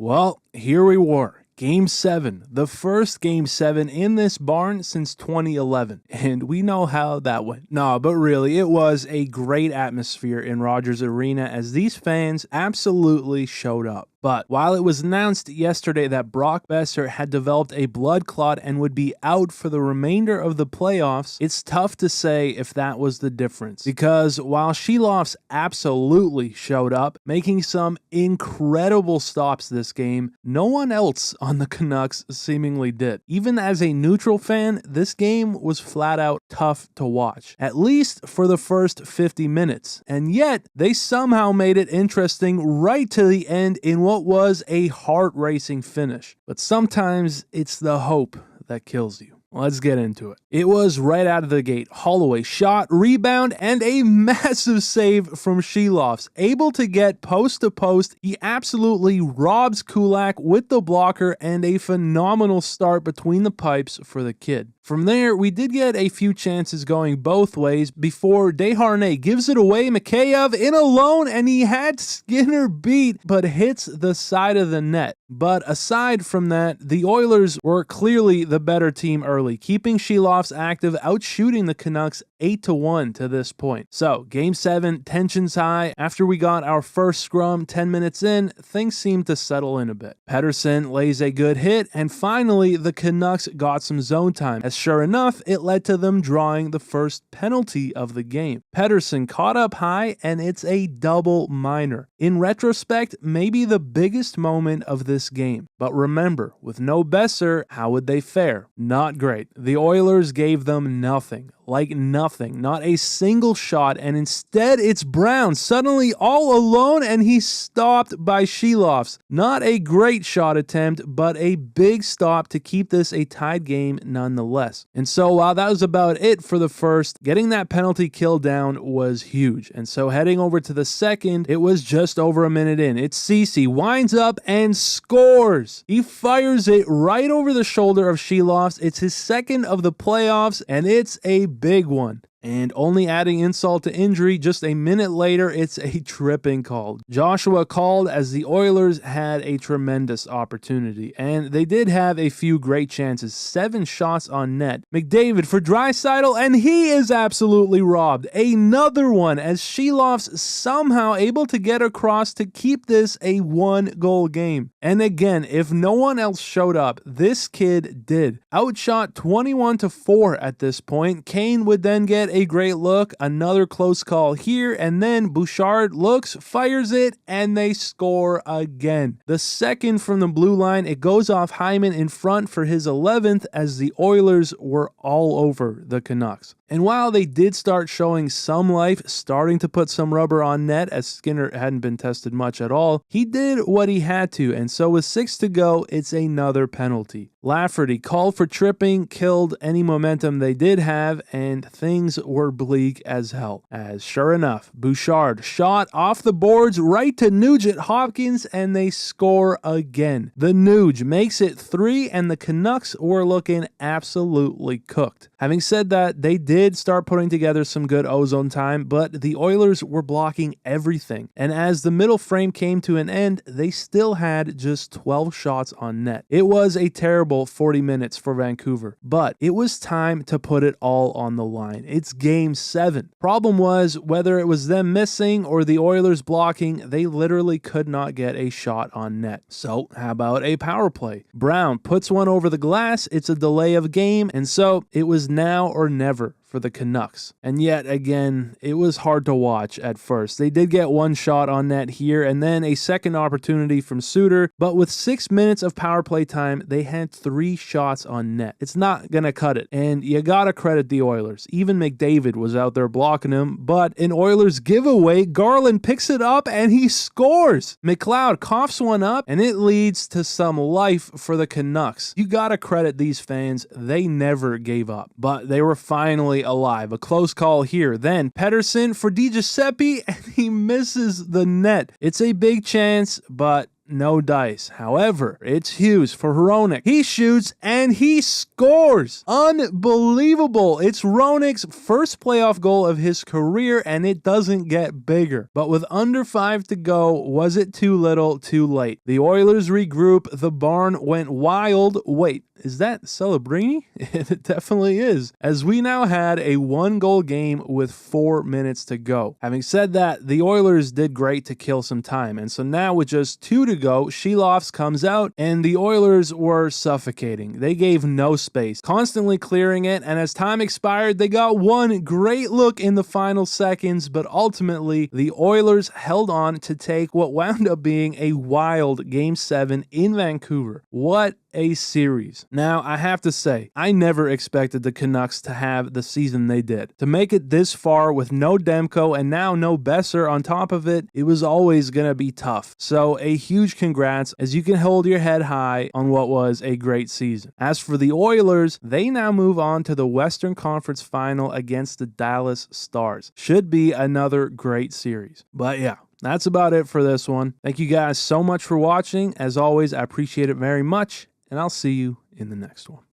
Well, here we were. Game 7, the first Game 7 in this barn since 2011, and we know how that went. No, but really, it was a great atmosphere in Rogers Arena as these fans absolutely showed up. But while it was announced yesterday that Brock Boeser had developed a blood clot and would be out for the remainder of the playoffs, it's tough to say if that was the difference. Because while Silovs absolutely showed up, making some incredible stops this game, no one else on the Canucks seemingly did. Even as a neutral fan, this game was flat out tough to watch, at least for the first 50 minutes. And yet, they somehow made it interesting right to the end in what was a heart-racing finish. But sometimes it's the hope that kills you. Let's get into it. It was right out of the gate. Holloway shot, rebound, and a massive save from Silovs. Able to get post to post, he absolutely robs Kulak with the blocker and a phenomenal start between the pipes for the kid. From there, we did get a few chances going both ways before Desharnais gives it away. Mikheyev in alone, and he had Skinner beat, but hits the side of the net. But aside from that, the Oilers were clearly the better team early, keeping Silovs active, outshooting the Canucks 8-1 to this point. So, Game 7, tensions high. After we got our first scrum 10 minutes in, things seemed to settle in a bit. Pettersson lays a good hit, and finally, the Canucks got some zone time. As sure enough, it led to them drawing the first penalty of the game. Pettersson caught up high, and it's a double minor. In retrospect, maybe the biggest moment of this game. But remember, with no Boeser, how would they fare? Not great. The Oilers gave them nothing. Like nothing, not a single shot, and instead it's Brown suddenly all alone, and he's stopped by Silovs. Not a great shot attempt, but a big stop to keep this a tied game nonetheless. And so while that was about it for the first, getting that penalty kill down was huge. And so heading over to the second, it was just over a minute in. It's Ceci, winds up and scores. He fires it right over the shoulder of Silovs. It's his second of the playoffs, and it's a big one. And only adding insult to injury, just a minute later, it's a tripping call. Joshua called as the Oilers had a tremendous opportunity. And they did have a few great chances. 7 shots on net. McDavid for Draisaitl, and he is absolutely robbed. Another one as Silovs somehow able to get across to keep this a 1-goal game. And again, if no one else showed up, this kid did. Outshot 21-4 at this point. Kane would then get a great look, another close call here, and then Bouchard looks, fires it, and they score again. The second from the blue line, it goes off Hyman in front for his 11th as the Oilers were all over the Canucks. And while they did start showing some life, starting to put some rubber on net as Skinner hadn't been tested much at all, he did what he had to, and so with 6 to go, it's another penalty. Lafferty called for tripping, killed any momentum they did have, and things were bleak as hell. As sure enough, Bouchard shot off the boards right to Nugent Hopkins, and they score again. The Nuge makes it 3, and the Canucks were looking absolutely cooked. Having said that, they did start putting together some good ozone time, but the Oilers were blocking everything. And as the middle frame came to an end, they still had just 12 shots on net. It was a terrible 40 minutes for Vancouver, but it was time to put it all on the line. It's Game 7. Problem was, whether it was them missing or the Oilers blocking, they literally could not get a shot on net. So how about a power play? Brown puts one over the glass, it's a delay of game, and so it was now or never for the Canucks. And yet again, it was hard to watch at first. They did get 1 shot on net here and then a second opportunity from Suter, but with 6 minutes of power play time, they had 3 shots on net. It's not gonna cut it, and you gotta credit the Oilers. Even McDavid was out there blocking him, but in Oilers giveaway, Garland picks it up and he scores! McLeod coughs one up, and it leads to some life for the Canucks. You gotta credit these fans, they never gave up, but they were finally alive. A close call here. Then Pettersson for Di Giuseppe, and he misses the net. It's a big chance, but no dice. However, it's Hughes for Hronek. He shoots and he scores. Unbelievable. It's Hronek's first playoff goal of his career, and it doesn't get bigger. But with under 5 to go, was it too little, too late? The Oilers regroup. The barn went wild. Wait, is that Celebrini? It definitely is, as we now had a 1-goal game with 4 minutes to go. Having said that, the Oilers did great to kill some time, and so now with just 2 to go, Silovs comes out, and the Oilers were suffocating. They gave no space, constantly clearing it, and as time expired, they got one great look in the final seconds, but ultimately, the Oilers held on to take what wound up being a wild Game 7 in Vancouver. What a series. Now, I have to say, I never expected the Canucks to have the season they did. To make it this far with no Demko and now no Boeser on top of it, it was always going to be tough. So a huge congrats, as you can hold your head high on what was a great season. As for the Oilers, they now move on to the Western Conference Final against the Dallas Stars. Should be another great series. But yeah, that's about it for this one. Thank you guys so much for watching. As always, I appreciate it very much, and I'll see you in the next one.